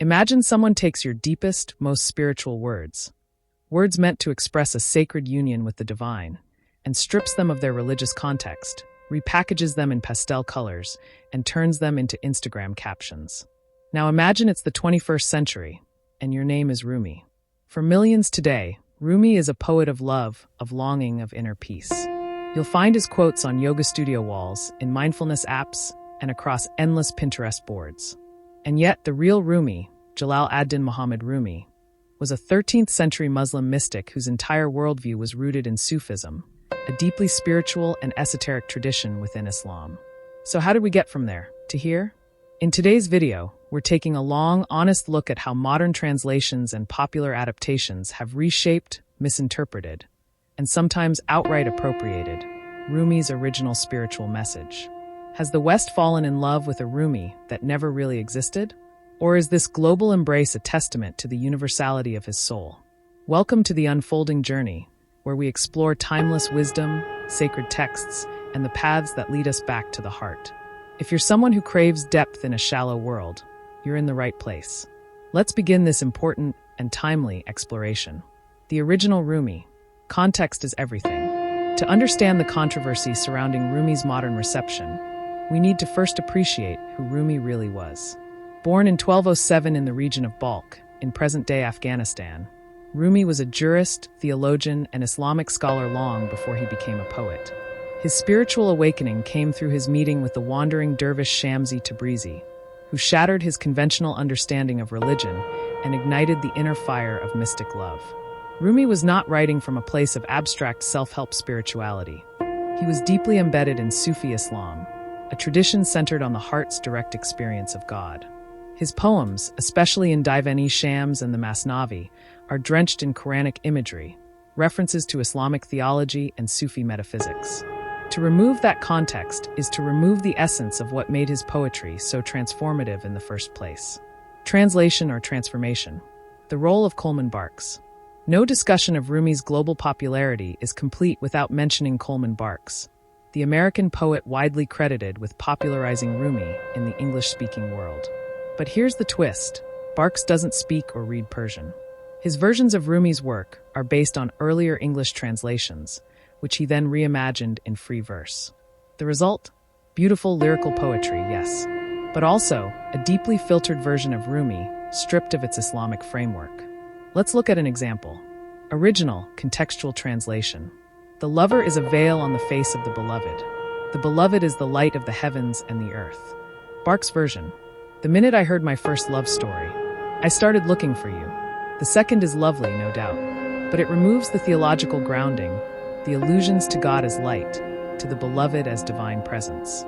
Imagine someone takes your deepest, most spiritual words meant to express a sacred union with the divine, and strips them of their religious context, repackages them in pastel colors, and turns them into Instagram captions. Now imagine it's the 21st century, and your name is Rumi. For millions today, Rumi is a poet of love, of longing, of inner peace. You'll find his quotes on yoga studio walls, in mindfulness apps, and across endless Pinterest boards. And yet, the real Rumi, Jalal ad-Din Muhammad Rumi, was a 13th century Muslim mystic whose entire worldview was rooted in Sufism, a deeply spiritual and esoteric tradition within Islam. So how did we get from there to here? In today's video, we're taking a long, honest look at how modern translations and popular adaptations have reshaped, misinterpreted, and sometimes outright appropriated Rumi's original spiritual message. Has the West fallen in love with a Rumi that never really existed? Or is this global embrace a testament to the universality of his soul? Welcome to the unfolding journey, where we explore timeless wisdom, sacred texts, and the paths that lead us back to the heart. If you're someone who craves depth in a shallow world, you're in the right place. Let's begin this important and timely exploration. The original Rumi. Context is everything. To understand the controversy surrounding Rumi's modern reception, we need to first appreciate who Rumi really was. Born in 1207 in the region of Balkh, in present-day Afghanistan, Rumi was a jurist, theologian, and Islamic scholar long before he became a poet. His spiritual awakening came through his meeting with the wandering dervish Shamsi Tabrizi, who shattered his conventional understanding of religion and ignited the inner fire of mystic love. Rumi was not writing from a place of abstract self-help spirituality. He was deeply embedded in Sufi Islam, a tradition centered on the heart's direct experience of God. His poems, especially in Divan-e Shams and the Masnavi, are drenched in Quranic imagery, references to Islamic theology and Sufi metaphysics. To remove that context is to remove the essence of what made his poetry so transformative in the first place. Translation or transformation. The role of Coleman Barks. No discussion of Rumi's global popularity is complete without mentioning Coleman Barks, the American poet widely credited with popularizing Rumi in the English-speaking world. But here's the twist. Barks doesn't speak or read Persian. His versions of Rumi's work are based on earlier English translations, which he then reimagined in free verse. The result? Beautiful lyrical poetry, yes, but also a deeply filtered version of Rumi, stripped of its Islamic framework. Let's look at an example. Original, contextual translation. The lover is a veil on the face of the beloved. The beloved is the light of the heavens and the earth. Barks' version. The minute I heard my first love story, I started looking for you. The second is lovely, no doubt, but it removes the theological grounding, the allusions to God as light, to the beloved as divine presence.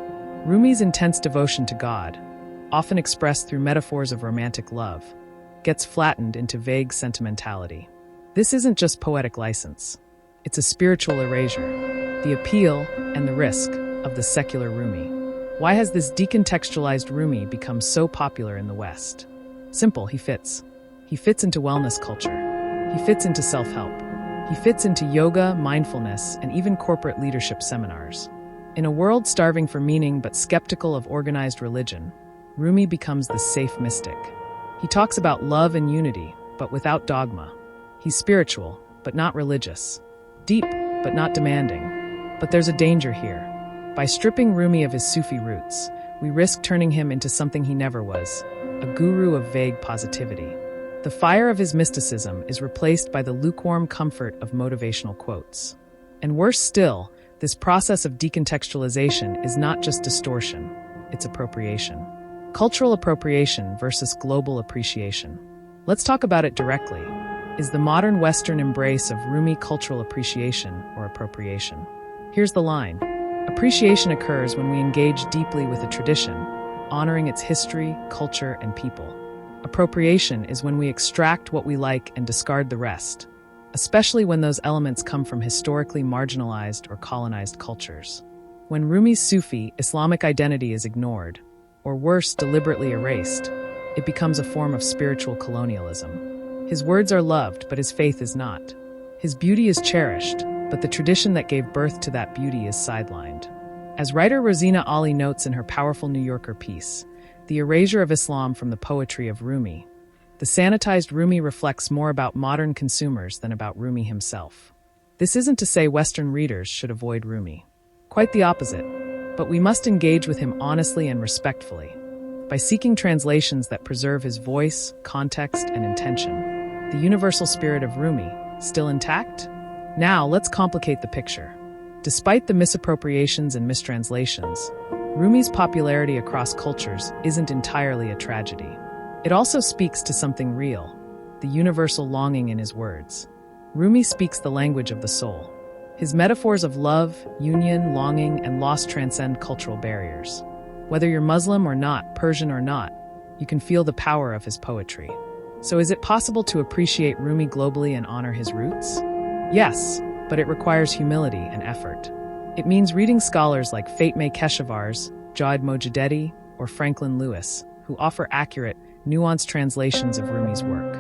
Rumi's intense devotion to God, often expressed through metaphors of romantic love, gets flattened into vague sentimentality. This isn't just poetic license. It's a spiritual erasure, the appeal and the risk of the secular Rumi. Why has this decontextualized Rumi become so popular in the West? Simple, he fits. He fits into wellness culture. He fits into self-help. He fits into yoga, mindfulness, and even corporate leadership seminars. In a world starving for meaning but skeptical of organized religion, Rumi becomes the safe mystic. He talks about love and unity, but without dogma. He's spiritual, but not religious. Deep, but not demanding. But there's a danger here. By stripping Rumi of his Sufi roots, we risk turning him into something he never was, a guru of vague positivity. The fire of his mysticism is replaced by the lukewarm comfort of motivational quotes. And worse still, this process of decontextualization is not just distortion, it's appropriation. Cultural appropriation versus global appreciation. Let's talk about it directly. Is the modern Western embrace of Rumi cultural appreciation or appropriation? Here's the line. Appreciation occurs when we engage deeply with a tradition, honoring its history, culture, and people. Appropriation is when we extract what we like and discard the rest, especially when those elements come from historically marginalized or colonized cultures. When Rumi's Sufi, Islamic identity is ignored, or worse, deliberately erased, it becomes a form of spiritual colonialism. His words are loved, but his faith is not. His beauty is cherished, but the tradition that gave birth to that beauty is sidelined. As writer Rosina Ali notes in her powerful New Yorker piece, The Erasure of Islam from the Poetry of Rumi, The sanitized Rumi reflects more about modern consumers than about Rumi himself. This isn't to say Western readers should avoid Rumi. Quite the opposite. But we must engage with him honestly and respectfully, by seeking translations that preserve his voice, context, and intention. The universal spirit of Rumi, still intact? Now, let's complicate the picture. Despite the misappropriations and mistranslations, Rumi's popularity across cultures isn't entirely a tragedy. It also speaks to something real, the universal longing in his words. Rumi speaks the language of the soul. His metaphors of love, union, longing, and loss transcend cultural barriers. Whether you're Muslim or not, Persian or not, you can feel the power of his poetry. So is it possible to appreciate Rumi globally and honor his roots? Yes, but it requires humility and effort. It means reading scholars like Fatma Keshavarz, Jawed Mojaddedi, or Franklin Lewis, who offer accurate, nuanced translations of Rumi's work.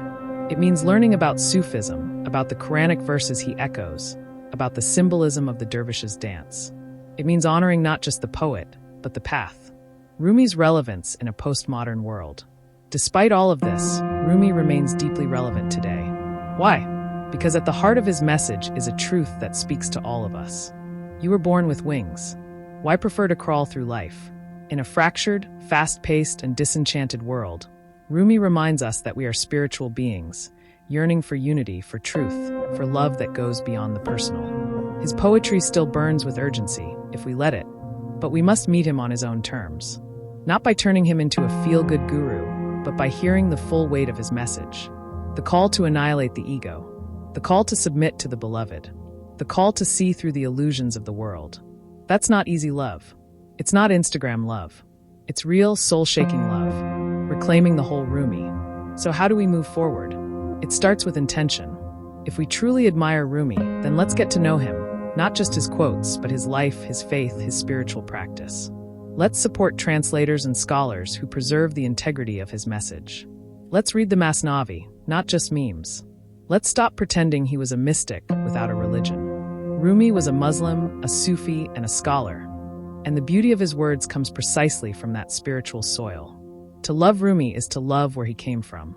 It means learning about Sufism, about the Quranic verses he echoes, about the symbolism of the dervish's dance. It means honoring not just the poet, but the path. Rumi's relevance in a postmodern world. Despite all of this, Rumi remains deeply relevant today. Why? Because at the heart of his message is a truth that speaks to all of us. You were born with wings. Why prefer to crawl through life? In a fractured, fast-paced, and disenchanted world, Rumi reminds us that we are spiritual beings, yearning for unity, for truth, for love that goes beyond the personal. His poetry still burns with urgency, if we let it, but we must meet him on his own terms. Not by turning him into a feel-good guru, but by hearing the full weight of his message. The call to annihilate the ego. The call to submit to the beloved. The call to see through the illusions of the world. That's not easy love. It's not Instagram love. It's real, soul-shaking love, reclaiming the whole Rumi. So how do we move forward? It starts with intention. If we truly admire Rumi, then let's get to know him, not just his quotes, but his life, his faith, his spiritual practice. Let's support translators and scholars who preserve the integrity of his message. Let's read the Masnavi, not just memes. Let's stop pretending he was a mystic without a religion. Rumi was a Muslim, a Sufi, and a scholar, and the beauty of his words comes precisely from that spiritual soil. To love Rumi is to love where he came from.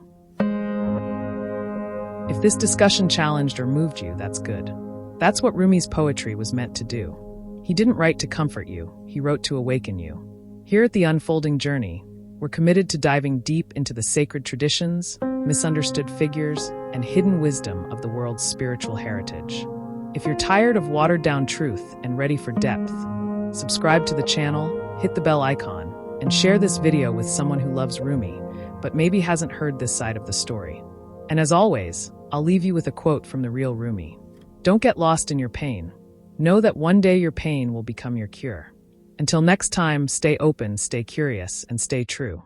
If this discussion challenged or moved you, that's good. That's what Rumi's poetry was meant to do. He didn't write to comfort you, he wrote to awaken you. Here at The Unfolding Journey, we're committed to diving deep into the sacred traditions, misunderstood figures, and hidden wisdom of the world's spiritual heritage. If you're tired of watered-down truth and ready for depth, subscribe to the channel, hit the bell icon, and share this video with someone who loves Rumi, but maybe hasn't heard this side of the story. And as always, I'll leave you with a quote from the real Rumi. Don't get lost in your pain. Know that one day your pain will become your cure. Until next time, stay open, stay curious, and stay true.